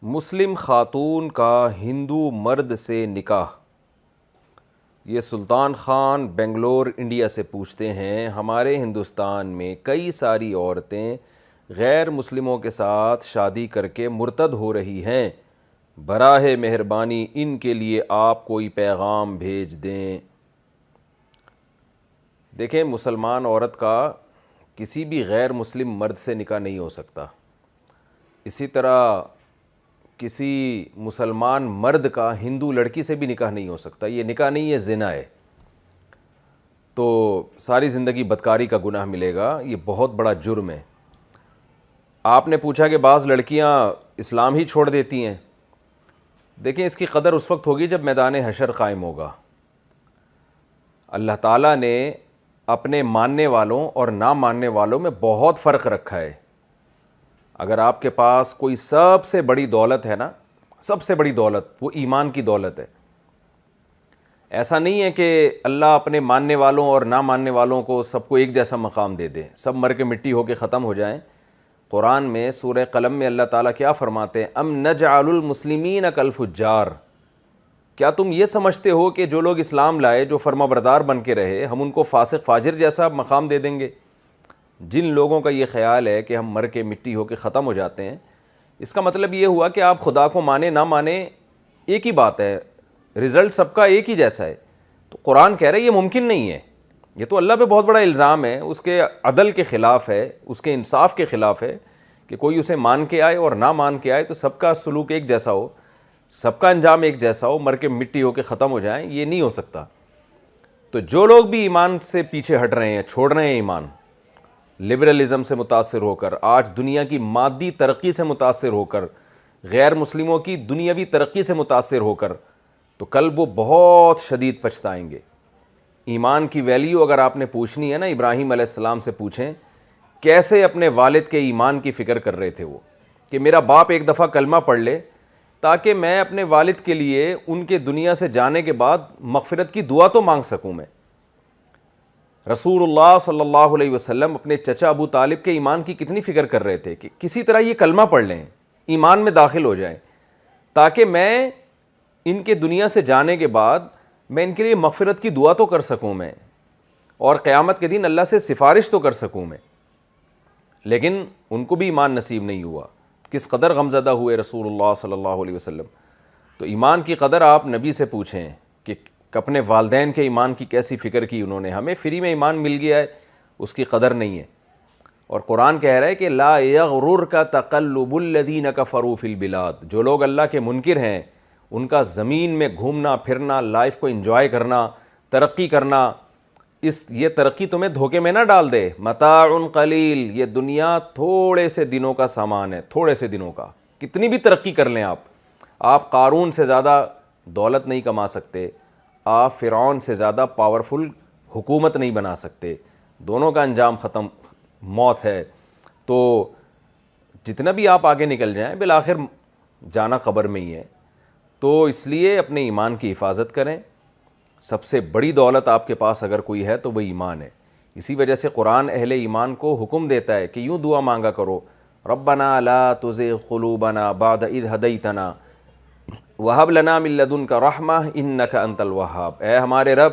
مسلم خاتون کا ہندو مرد سے نکاح۔ یہ سلطان خان بنگلور انڈیا سے پوچھتے ہیں، ہمارے ہندوستان میں کئی ساری عورتیں غیر مسلموں کے ساتھ شادی کر کے مرتد ہو رہی ہیں، براہ مہربانی ان کے لیے آپ کوئی پیغام بھیج دیں۔ دیکھیں، مسلمان عورت کا کسی بھی غیر مسلم مرد سے نکاح نہیں ہو سکتا، اسی طرح کسی مسلمان مرد کا ہندو لڑکی سے بھی نکاح نہیں ہو سکتا۔ یہ نکاح نہیں، یہ زنا ہے، تو ساری زندگی بدکاری کا گناہ ملے گا، یہ بہت بڑا جرم ہے۔ آپ نے پوچھا کہ بعض لڑکیاں اسلام ہی چھوڑ دیتی ہیں۔ دیکھیں، اس کی قدر اس وقت ہوگی جب میدان حشر قائم ہوگا۔ اللہ تعالیٰ نے اپنے ماننے والوں اور نہ ماننے والوں میں بہت فرق رکھا ہے۔ اگر آپ کے پاس کوئی سب سے بڑی دولت ہے نا، سب سے بڑی دولت وہ ایمان کی دولت ہے۔ ایسا نہیں ہے کہ اللہ اپنے ماننے والوں اور نہ ماننے والوں کو سب کو ایک جیسا مقام دے دے، سب مر کے مٹی ہو کے ختم ہو جائیں۔ قرآن میں سورہ قلم میں اللہ تعالیٰ کیا فرماتے ہیں؟ ام نجعل المسلمین کالفجار، کیا تم یہ سمجھتے ہو کہ جو لوگ اسلام لائے، جو فرما بردار بن کے رہے، ہم ان کو فاسق فاجر جیسا مقام دے دیں گے؟ جن لوگوں کا یہ خیال ہے کہ ہم مر کے مٹی ہو کے ختم ہو جاتے ہیں، اس کا مطلب یہ ہوا کہ آپ خدا کو مانیں نہ مانیں ایک ہی بات ہے، رزلٹ سب کا ایک ہی جیسا ہے۔ تو قرآن کہہ رہا ہے یہ ممکن نہیں ہے، یہ تو اللہ پہ بہت بڑا الزام ہے، اس کے عدل کے خلاف ہے، اس کے انصاف کے خلاف ہے کہ کوئی اسے مان کے آئے اور نہ مان کے آئے تو سب کا سلوک ایک جیسا ہو، سب کا انجام ایک جیسا ہو، مر کے مٹی ہو کے ختم ہو جائیں، یہ نہیں ہو سکتا۔ تو جو لوگ بھی ایمان سے پیچھے ہٹ رہے ہیں، چھوڑ رہے ہیں ایمان، لبرلزم سے متاثر ہو کر، آج دنیا کی مادی ترقی سے متاثر ہو کر، غیر مسلموں کی دنیاوی ترقی سے متاثر ہو کر، تو کل وہ بہت شدید پچھتائیں گے۔ ایمان کی ویلیو اگر آپ نے پوچھنی ہے نا، ابراہیم علیہ السلام سے پوچھیں کیسے اپنے والد کے ایمان کی فکر کر رہے تھے وہ، کہ میرا باپ ایک دفعہ کلمہ پڑھ لے تاکہ میں اپنے والد کے لیے ان کے دنیا سے جانے کے بعد مغفرت کی دعا تو مانگ سکوں۔ میں رسول اللہ صلی اللہ علیہ وسلم اپنے چچا ابو طالب کے ایمان کی کتنی فکر کر رہے تھے کہ کسی طرح یہ کلمہ پڑھ لیں، ایمان میں داخل ہو جائیں، تاکہ میں ان کے دنیا سے جانے کے بعد میں ان کے لیے مغفرت کی دعا تو کر سکوں میں، اور قیامت کے دن اللہ سے سفارش تو کر سکوں میں۔ لیکن ان کو بھی ایمان نصیب نہیں ہوا، کس قدر غمزدہ ہوئے رسول اللہ صلی اللہ علیہ وسلم۔ تو ایمان کی قدر آپ نبی سے پوچھیں کہ اپنے والدین کے ایمان کی کیسی فکر کی انہوں نے۔ ہمیں فری میں ایمان مل گیا ہے، اس کی قدر نہیں ہے۔ اور قرآن کہہ رہا ہے کہ لا یغررک تقلب الذین کفروا فی البلاد، جو لوگ اللہ کے منکر ہیں ان کا زمین میں گھومنا پھرنا، لائف کو انجوائے کرنا، ترقی کرنا، یہ ترقی تمہیں دھوکے میں نہ ڈال دے۔ متاع قلیل، یہ دنیا تھوڑے سے دنوں کا سامان ہے، تھوڑے سے دنوں کا۔ کتنی بھی ترقی کر لیں آپ قارون سے زیادہ دولت نہیں کما سکتے، آپ فرعون سے زیادہ پاورفل حکومت نہیں بنا سکتے، دونوں کا انجام ختم، موت ہے۔ تو جتنا بھی آپ آگے نکل جائیں، بالآخر جانا قبر میں ہی ہے۔ تو اس لیے اپنے ایمان کی حفاظت کریں۔ سب سے بڑی دولت آپ کے پاس اگر کوئی ہے تو وہ ایمان ہے۔ اسی وجہ سے قرآن اہل ایمان کو حکم دیتا ہے کہ یوں دعا مانگا کرو، ربنا لا تزغ قلوبنا بعد اذ ہدیتنا وہب لنا من لدنک رحمہ انک انت الوہاب۔ اے ہمارے رب،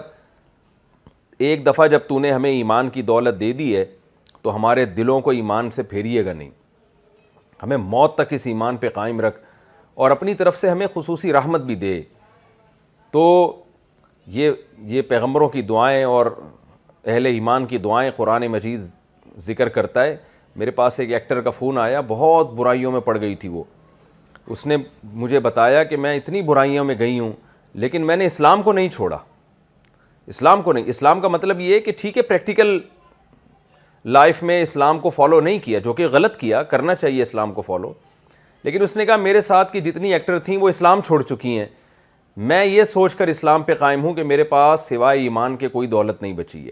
ایک دفعہ جب تو نے ہمیں ایمان کی دولت دے دی ہے تو ہمارے دلوں کو ایمان سے پھیریے گا نہیں، ہمیں موت تک اس ایمان پہ قائم رکھ، اور اپنی طرف سے ہمیں خصوصی رحمت بھی دے۔ تو یہ پیغمبروں کی دعائیں اور اہل ایمان کی دعائیں قرآن مجید ذکر کرتا ہے۔ میرے پاس ایک ایکٹر کا فون آیا، بہت برائیوں میں پڑ گئی تھی وہ، اس نے مجھے بتایا کہ میں اتنی برائیوں میں گئی ہوں لیکن میں نے اسلام کو نہیں چھوڑا۔ اسلام کو نہیں، اسلام کا مطلب یہ ہے کہ ٹھیک ہے پریکٹیکل لائف میں اسلام کو فالو نہیں کیا، جو کہ غلط کیا، کرنا چاہیے اسلام کو فالو، لیکن اس نے کہا میرے ساتھ کی جتنی ایکٹر تھیں وہ اسلام چھوڑ چکی ہیں، میں یہ سوچ کر اسلام پہ قائم ہوں کہ میرے پاس سوائے ایمان کے کوئی دولت نہیں بچی ہے،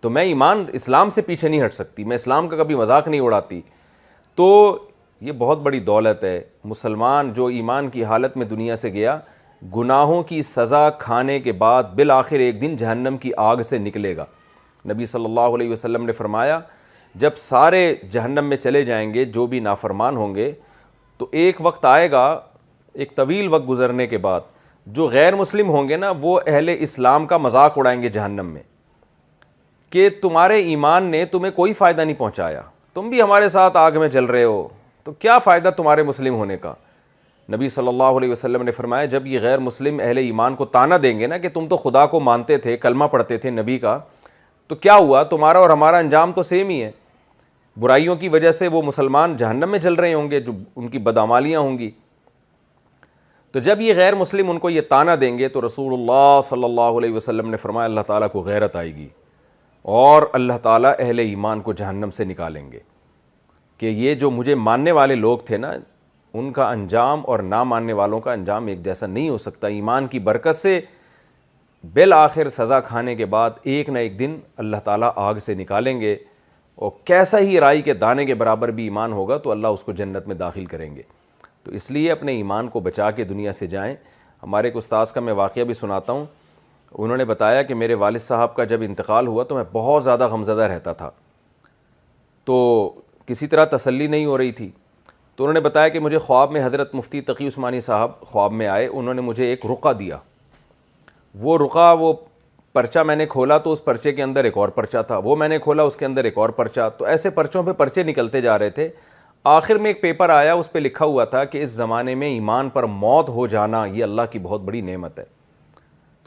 تو میں اسلام سے پیچھے نہیں ہٹ سکتی، میں اسلام کا کبھی مذاق نہیں اڑاتی۔ تو یہ بہت بڑی دولت ہے۔ مسلمان جو ایمان کی حالت میں دنیا سے گیا، گناہوں کی سزا کھانے کے بعد بالآخر ایک دن جہنم کی آگ سے نکلے گا۔ نبی صلی اللہ علیہ وسلم نے فرمایا جب سارے جہنم میں چلے جائیں گے جو بھی نافرمان ہوں گے، تو ایک وقت آئے گا، ایک طویل وقت گزرنے کے بعد، جو غیر مسلم ہوں گے نا وہ اہل اسلام کا مذاق اڑائیں گے جہنم میں کہ تمہارے ایمان نے تمہیں کوئی فائدہ نہیں پہنچایا، تم بھی ہمارے ساتھ آگ میں جل رہے ہو، تو کیا فائدہ تمہارے مسلم ہونے کا۔ نبی صلی اللہ علیہ وسلم نے فرمایا جب یہ غیر مسلم اہل ایمان کو طعنہ دیں گے نا کہ تم تو خدا کو مانتے تھے، کلمہ پڑھتے تھے نبی کا، تو کیا ہوا، تمہارا اور ہمارا انجام تو سیم ہی ہے، برائیوں کی وجہ سے وہ مسلمان جہنم میں جل رہے ہوں گے، جو ان کی بدعمالیاں ہوں گی۔ تو جب یہ غیر مسلم ان کو یہ طعنہ دیں گے تو رسول اللہ صلی اللہ علیہ وسلم نے فرمایا اللہ تعالیٰ کو غیرت آئے گی اور اللہ تعالیٰ اہل ایمان کو جہنم سے نکالیں گے کہ یہ جو مجھے ماننے والے لوگ تھے نا ان کا انجام اور نہ ماننے والوں کا انجام ایک جیسا نہیں ہو سکتا۔ ایمان کی برکت سے بالآخر سزا کھانے کے بعد ایک نہ ایک دن اللہ تعالیٰ آگ سے نکالیں گے، اور کیسا ہی رائی کے دانے کے برابر بھی ایمان ہوگا تو اللہ اس کو جنت میں داخل کریں گے۔ تو اس لیے اپنے ایمان کو بچا کے دنیا سے جائیں۔ ہمارے ایک استاذ کا میں واقعہ بھی سناتا ہوں، انہوں نے بتایا کہ میرے والد صاحب کا جب انتقال ہوا تو میں بہت زیادہ غمزدہ رہتا تھا، تو کسی طرح تسلی نہیں ہو رہی تھی۔ تو انہوں نے بتایا کہ مجھے خواب میں حضرت مفتی تقی عثمانی صاحب خواب میں آئے، انہوں نے مجھے ایک رقعہ دیا۔ وہ رقعہ، وہ پرچہ میں نے کھولا تو اس پرچے کے اندر ایک اور پرچہ تھا، وہ میں نے کھولا اس کے اندر ایک اور پرچہ، تو ایسے پرچوں پہ پرچے نکلتے جا رہے تھے۔ آخر میں ایک پیپر آیا، اس پہ لکھا ہوا تھا کہ اس زمانے میں ایمان پر موت ہو جانا یہ اللہ کی بہت بڑی نعمت ہے۔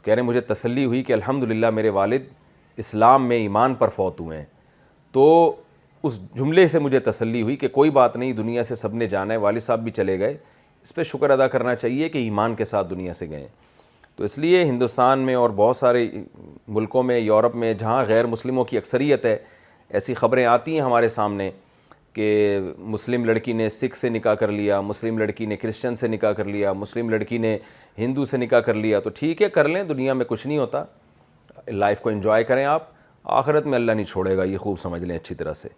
کہہ رہے مجھے تسلی ہوئی کہ الحمدللہ میرے والد اسلام میں ایمان پر فوت ہوئے ہیں، تو اس جملے سے مجھے تسلی ہوئی کہ کوئی بات نہیں، دنیا سے سب نے جانا ہے، والد صاحب بھی چلے گئے، اس پہ شکر ادا کرنا چاہیے کہ ایمان کے ساتھ دنیا سے گئے۔ تو اس لیے ہندوستان میں اور بہت سارے ملکوں میں، یورپ میں جہاں غیر مسلموں کی اکثریت ہے، ایسی خبریں آتی ہیں ہمارے سامنے کہ مسلم لڑکی نے سکھ سے نکاح کر لیا، مسلم لڑکی نے کرسچن سے نکاح کر لیا، مسلم لڑکی نے ہندو سے نکاح کر لیا، تو ٹھیک ہے کر لیں، دنیا میں کچھ نہیں ہوتا، لائف کو انجوائے کریں آپ، آخرت میں اللہ نہیں چھوڑے گا، یہ خوب سمجھ لیں اچھی طرح سے۔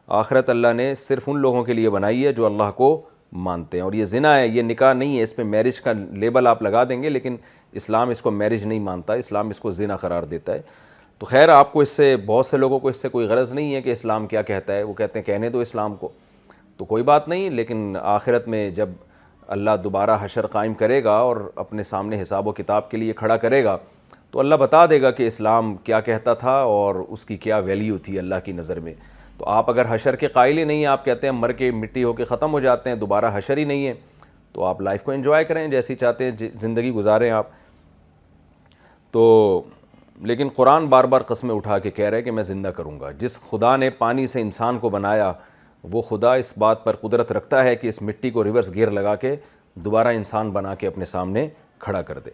آخرت اللہ نے صرف ان لوگوں کے لیے بنائی ہے جو اللہ کو مانتے ہیں، اور یہ زنا ہے، یہ نکاح نہیں ہے، اس پہ میرج کا لیبل آپ لگا دیں گے لیکن اسلام اس کو میرج نہیں مانتا، اسلام اس کو زنا قرار دیتا ہے۔ تو خیر آپ کو اس سے، بہت سے لوگوں کو اس سے کوئی غرض نہیں ہے کہ اسلام کیا کہتا ہے، وہ کہتے ہیں کہنے دو اسلام کو، تو کوئی بات نہیں، لیکن آخرت میں جب اللہ دوبارہ حشر قائم کرے گا اور اپنے سامنے حساب و کتاب کے لیے کھڑا کرے گا تو اللہ بتا دے گا کہ اسلام کیا کہتا تھا اور اس کی کیا ویلیو تھی اللہ کی نظر میں۔ تو آپ اگر حشر کے قائل ہی نہیں ہیں، آپ کہتے ہیں مر کے مٹی ہو کے ختم ہو جاتے ہیں، دوبارہ حشر ہی نہیں ہے، تو آپ لائف کو انجوائے کریں جیسی چاہتے ہیں زندگی گزاریں آپ۔ تو لیکن قرآن بار بار قسمیں اٹھا کے کہہ رہے ہیں کہ میں زندہ کروں گا۔ جس خدا نے پانی سے انسان کو بنایا وہ خدا اس بات پر قدرت رکھتا ہے کہ اس مٹی کو ریورس گیئر لگا کے دوبارہ انسان بنا کے اپنے سامنے کھڑا کر دے۔